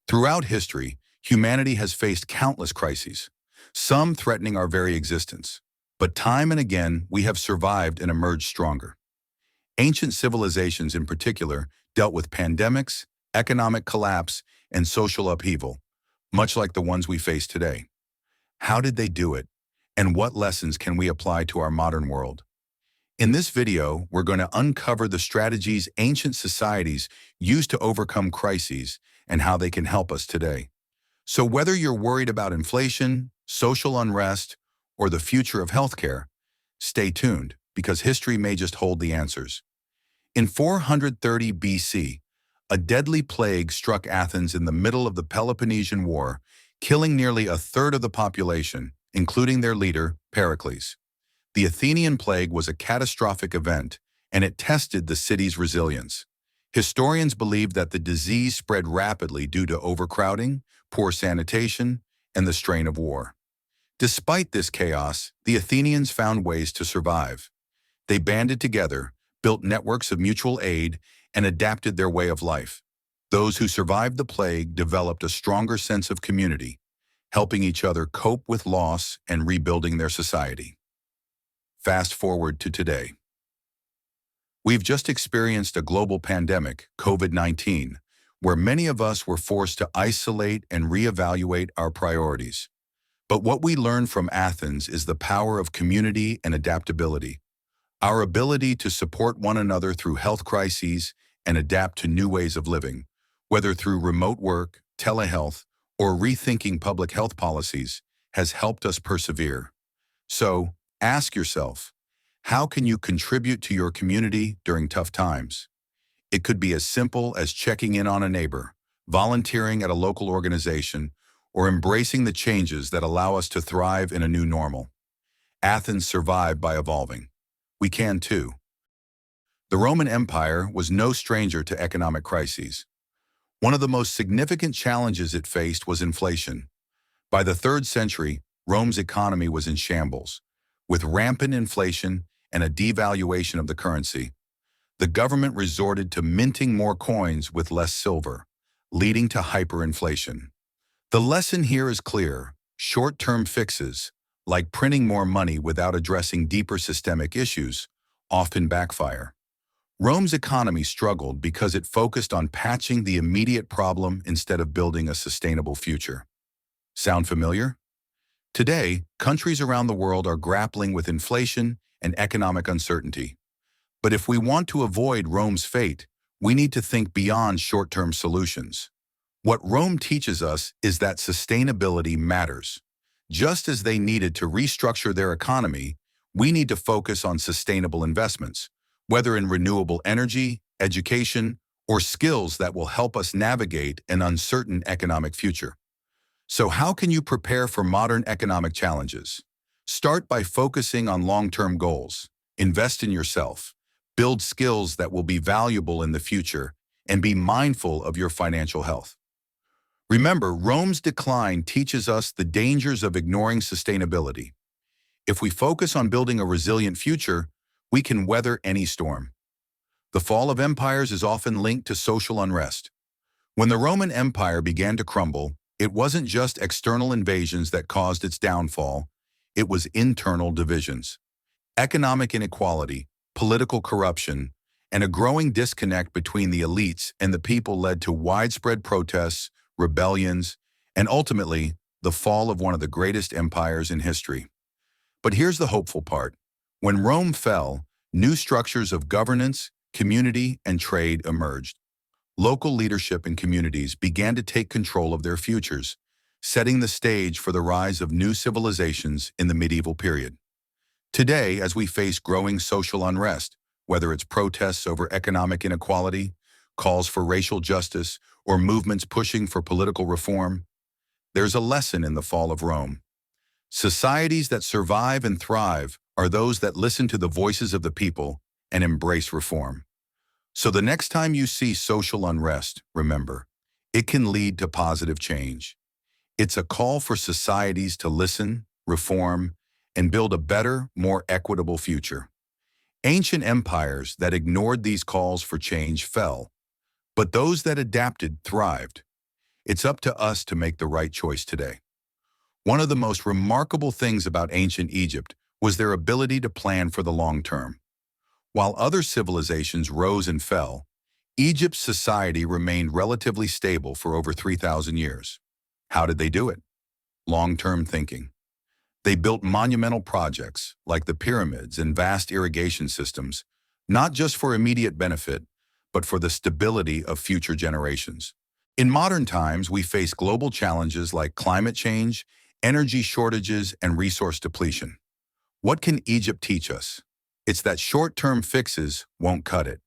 Throughout history, humanity has faced countless crises, some threatening our very existence. But time and again, we have survived and emerged stronger. Ancient civilizations in particular dealt with pandemics, economic collapse, and social upheaval, much like the ones we face today. How did they do it? And what lessons can we apply to our modern world? In this video, we're going to uncover the strategies ancient societies used to overcome crises and how they can help us today. So whether you're worried about inflation, social unrest, or the future of healthcare, stay tuned because history may just hold the answers. In 430 BC, a deadly plague struck Athens in the middle of the Peloponnesian War, killing nearly a third of the population, including their leader, Pericles. The Athenian plague was a catastrophic event, and it tested the city's resilience. Historians believe that the disease spread rapidly due to overcrowding, poor sanitation, and the strain of war. Despite this chaos, the Athenians found ways to survive. They banded together, built networks of mutual aid, and adapted their way of life. Those who survived the plague developed a stronger sense of community, helping each other cope with loss and rebuilding their society. Fast forward to today. We've just experienced a global pandemic, COVID-19, where many of us were forced to isolate and reevaluate our priorities. But what we learned from Athens is the power of community and adaptability. Our ability to support one another through health crises and adapt to new ways of living, whether through remote work, telehealth, or rethinking public health policies, has helped us persevere. So, ask yourself, how can you contribute to your community during tough times? It could be as simple as checking in on a neighbor, volunteering at a local organization, or embracing the changes that allow us to thrive in a new normal. Athens survived by evolving. We can too. The Roman Empire was no stranger to economic crises. One of the most significant challenges it faced was inflation. By the 3rd century, Rome's economy was in shambles. With rampant inflation and a devaluation of the currency, the government resorted to minting more coins with less silver, leading to hyperinflation. The lesson here is clear. Short-term fixes, like printing more money without addressing deeper systemic issues, often backfire. Rome's economy struggled because it focused on patching the immediate problem instead of building a sustainable future. Sound familiar? Today, countries around the world are grappling with inflation and economic uncertainty. But if we want to avoid Rome's fate, we need to think beyond short-term solutions. What Rome teaches us is that sustainability matters. Just as they needed to restructure their economy, we need to focus on sustainable investments, whether in renewable energy, education, or skills that will help us navigate an uncertain economic future. So how can you prepare for modern economic challenges? Start by focusing on long-term goals. Invest in yourself. Build skills that will be valuable in the future, and be mindful of your financial health. Remember, Rome's decline teaches us the dangers of ignoring sustainability. If we focus on building a resilient future, we can weather any storm. The fall of empires is often linked to social unrest. When the Roman Empire began to crumble, it wasn't just external invasions that caused its downfall, it was internal divisions. Economic inequality, political corruption, and a growing disconnect between the elites and the people led to widespread protests, rebellions, and ultimately, the fall of one of the greatest empires in history. But here's the hopeful part. When Rome fell, new structures of governance, community, and trade emerged. Local leadership and communities began to take control of their futures, setting the stage for the rise of new civilizations in the medieval period. Today, as we face growing social unrest, whether it's protests over economic inequality, calls for racial justice, or movements pushing for political reform, there's a lesson in the fall of Rome. Societies that survive and thrive are those that listen to the voices of the people and embrace reform. So the next time you see social unrest, remember, it can lead to positive change. It's a call for societies to listen, reform, and build a better, more equitable future. Ancient empires that ignored these calls for change fell, but those that adapted thrived. It's up to us to make the right choice today. One of the most remarkable things about ancient Egypt was their ability to plan for the long term. While other civilizations rose and fell, Egypt's society remained relatively stable for over 3,000 years. How did they do it? Long-term thinking. They built monumental projects, like the pyramids and vast irrigation systems, not just for immediate benefit, but for the stability of future generations. In modern times, we face global challenges like climate change, energy shortages, and resource depletion. What can Egypt teach us? It's that short-term fixes won't cut it.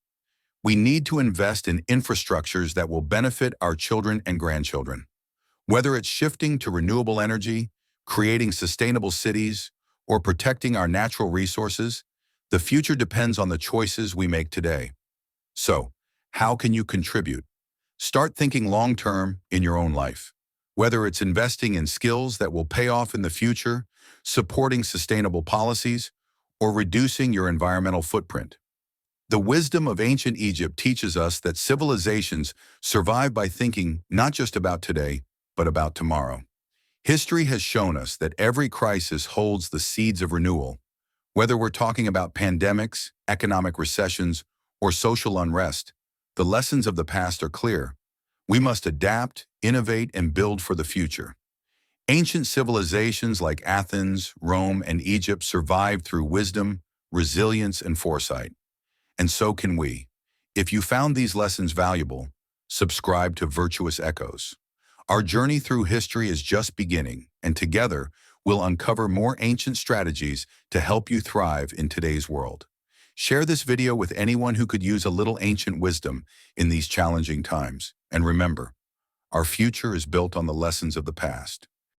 We need to invest in infrastructures that will benefit our children and grandchildren. Whether it's shifting to renewable energy, creating sustainable cities, or protecting our natural resources, the future depends on the choices we make today. So, how can you contribute? Start thinking long-term in your own life. Whether it's investing in skills that will pay off in the future, supporting sustainable policies, or reducing your environmental footprint. The wisdom of ancient Egypt teaches us that civilizations survive by thinking not just about today, but about tomorrow. History has shown us that every crisis holds the seeds of renewal. Whether we're talking about pandemics, economic recessions, or social unrest, the lessons of the past are clear. We must adapt, innovate, and build for the future. Ancient civilizations like Athens, Rome, and Egypt survived through wisdom, resilience, and foresight. And so can we. If you found these lessons valuable, subscribe to Virtuous Echoes. Our journey through history is just beginning, and together, we'll uncover more ancient strategies to help you thrive in today's world. Share this video with anyone who could use a little ancient wisdom in these challenging times. And remember, our future is built on the lessons of the past.